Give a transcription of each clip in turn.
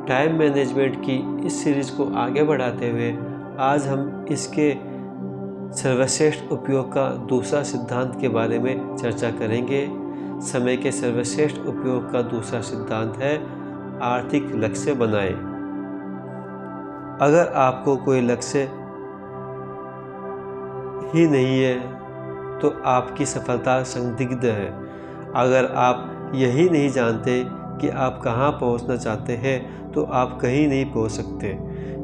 Time management की इस series को आगे बढ़ाते हुए आज हम इसके सर्वश्रेष्ठ उपयोग का दूसरा सिद्धांत के बारे में चर्चा करेंगे। समय के सर्वश्रेष्ठ उपयोग का दूसरा सिद्धांत है आर्थिक लक्ष्य बनाएं। अगर आपको कोई लक्ष्य ही नहीं है तो आपकी सफलता संदिग्ध है। अगर आप यही नहीं जानते कि आप कहाँ पहुँचना चाहते हैं तो आप कहीं नहीं पहुँच सकते।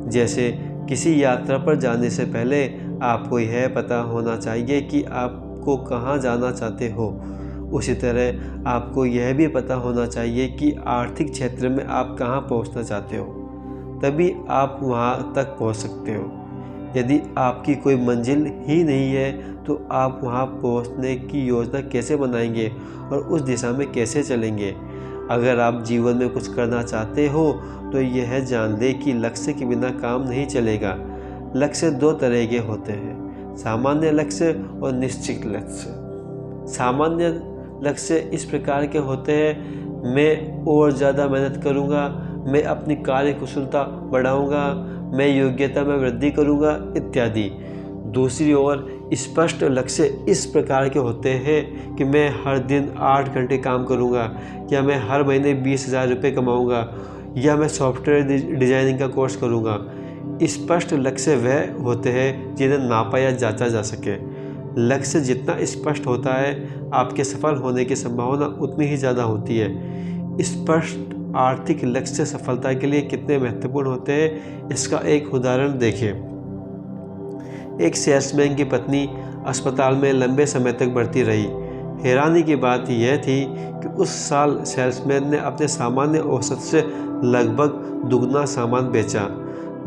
जैसे किसी यात्रा पर जाने से पहले आपको यह पता होना चाहिए कि आपको कहाँ जाना चाहते हो, उसी तरह आपको यह भी पता होना चाहिए कि आर्थिक क्षेत्र में आप कहाँ पहुँचना चाहते हो, तभी आप वहाँ तक पहुँच सकते हो। यदि आपकी कोई मंजिल ही नहीं है तो आप वहाँ पहुँचने की योजना कैसे बनाएंगे और उस दिशा में कैसे चलेंगे। अगर आप जीवन में कुछ करना चाहते हो तो यह जान लें कि लक्ष्य के बिना काम नहीं चलेगा। लक्ष्य दो तरह के होते हैं, सामान्य लक्ष्य और निश्चित लक्ष्य। सामान्य लक्ष्य इस प्रकार के होते हैं, मैं और ज़्यादा मेहनत करूँगा, मैं अपनी कार्य कुशलता बढ़ाऊँगा, मैं योग्यता में वृद्धि करूँगा इत्यादि। दूसरी ओर स्पष्ट लक्ष्य इस प्रकार के होते हैं कि मैं हर दिन 8 घंटे काम करूँगा, या मैं हर महीने 20,000 रुपये कमाऊँगा, या मैं सॉफ्टवेयर डिजाइनिंग का कोर्स करूँगा। स्पष्ट लक्ष्य वह होते हैं जिन्हें नापा या जांचा जा सके। लक्ष्य जितना स्पष्ट होता है आपके सफल होने की संभावना उतनी ही ज़्यादा होती है। स्पष्ट आर्थिक लक्ष्य सफलता के लिए कितने महत्वपूर्ण होते हैं इसका एक उदाहरण देखें। एक सेल्समैन की पत्नी अस्पताल में लंबे समय तक भर्ती रही। हैरानी की बात यह थी कि उस साल सेल्समैन ने अपने सामान्य औसत से लगभग दुगना सामान बेचा।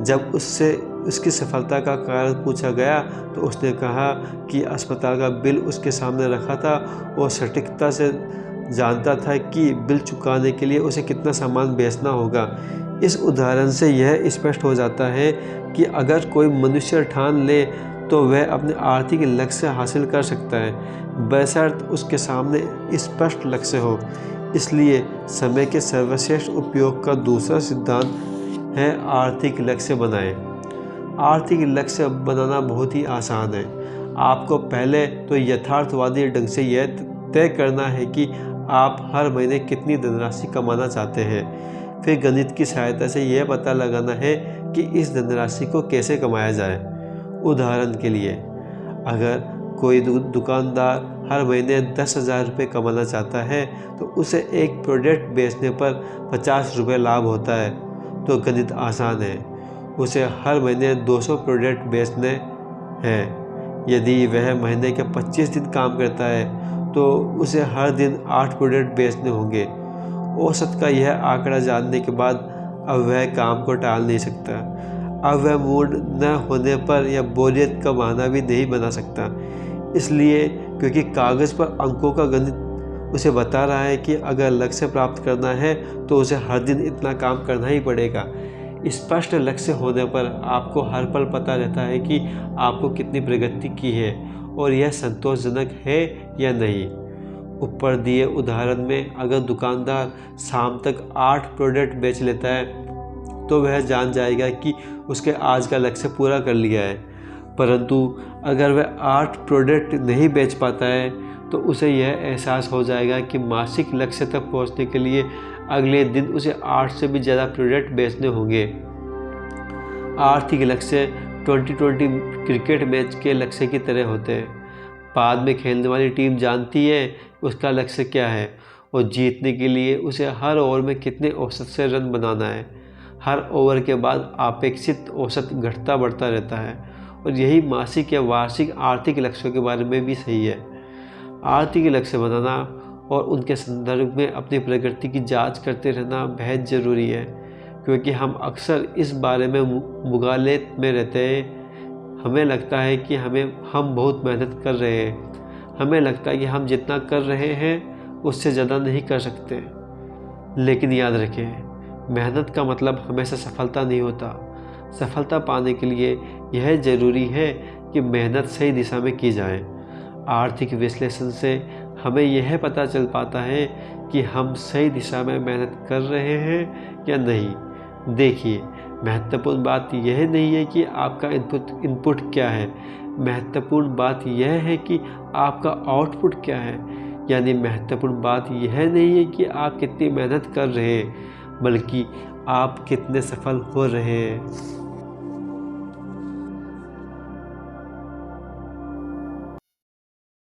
जब उससे उसकी सफलता का कारण पूछा गया तो उसने कहा कि अस्पताल का बिल उसके सामने रखा था और सटीकता से जानता था कि बिल चुकाने के लिए उसे कितना सामान बेचना होगा। इस उदाहरण से यह स्पष्ट हो जाता है कि अगर कोई मनुष्य ठान ले तो वह अपने आर्थिक लक्ष्य हासिल कर सकता है, बशर्ते उसके सामने स्पष्ट लक्ष्य हो। इसलिए समय के सर्वश्रेष्ठ उपयोग का दूसरा सिद्धांत है आर्थिक लक्ष्य बनाएं। आर्थिक लक्ष्य बनाना बहुत ही आसान है। आपको पहले तो यथार्थवादी ढंग से यह तय करना है कि आप हर महीने कितनी धनराशि कमाना चाहते हैं। फिर गणित की सहायता से यह पता लगाना है कि इस धनराशि को कैसे कमाया जाए। उदाहरण के लिए, अगर कोई दुकानदार हर महीने 10,000 रुपये कमाना चाहता है तो उसे एक प्रोडक्ट बेचने पर 50 रुपये लाभ होता है, तो गणित आसान है। उसे हर महीने 200 प्रोडक्ट बेचने हैं। यदि वह महीने के 25 दिन काम करता है तो उसे हर दिन 8 प्रोडक्ट बेचने होंगे। औसत का यह आंकड़ा जानने के बाद अब वह काम को टाल नहीं सकता। अब वह मूड न होने पर या बोरियत का बहाना भी नहीं बना सकता, इसलिए क्योंकि कागज़ पर अंकों का गणित उसे बता रहा है कि अगर लक्ष्य प्राप्त करना है तो उसे हर दिन इतना काम करना ही पड़ेगा। स्पष्ट लक्ष्य होने पर आपको हर पल पता रहता है कि आपको कितनी प्रगति की है और यह संतोषजनक है या नहीं। ऊपर दिए उदाहरण में अगर दुकानदार शाम तक 8 प्रोडक्ट बेच लेता है तो वह जान जाएगा कि उसके आज का लक्ष्य पूरा कर लिया है। परंतु अगर वह 8 प्रोडक्ट नहीं बेच पाता है तो उसे यह एहसास हो जाएगा कि मासिक लक्ष्य तक पहुंचने के लिए अगले दिन उसे 8 से भी ज़्यादा प्रोडक्ट बेचने होंगे। आर्थिक लक्ष्य 2020 क्रिकेट मैच के लक्ष्य की तरह होते हैं। बाद में खेलने वाली टीम जानती है उसका लक्ष्य क्या है और जीतने के लिए उसे हर ओवर में कितने औसत से रन बनाना है। हर ओवर के बाद अपेक्षित औसत घटता बढ़ता रहता है और यही मासिक या वार्षिक आर्थिक लक्ष्यों के बारे में भी सही है। आर्थिक लक्ष्य बनाना और उनके संदर्भ में अपनी प्रगति की जांच करते रहना बेहद ज़रूरी है, क्योंकि हम अक्सर इस बारे में मुगालत में रहते हैं। हमें लगता है कि हम बहुत मेहनत कर रहे हैं, हमें लगता है कि हम जितना कर रहे हैं उससे ज़्यादा नहीं कर सकते। लेकिन याद रखें, मेहनत का मतलब हमेशा सफलता नहीं होता। सफलता पाने के लिए यह ज़रूरी है कि मेहनत सही दिशा में की जाए। आर्थिक विश्लेषण से हमें यह पता चल पाता है कि हम सही दिशा में मेहनत कर रहे हैं या नहीं। देखिए, महत्वपूर्ण बात यह नहीं है कि आपका इनपुट क्या है, महत्वपूर्ण बात यह है कि आपका आउटपुट क्या है। यानी महत्वपूर्ण बात यह नहीं है कि आप कितनी मेहनत कर रहे हैं, बल्कि आप कितने सफल हो रहे हैं।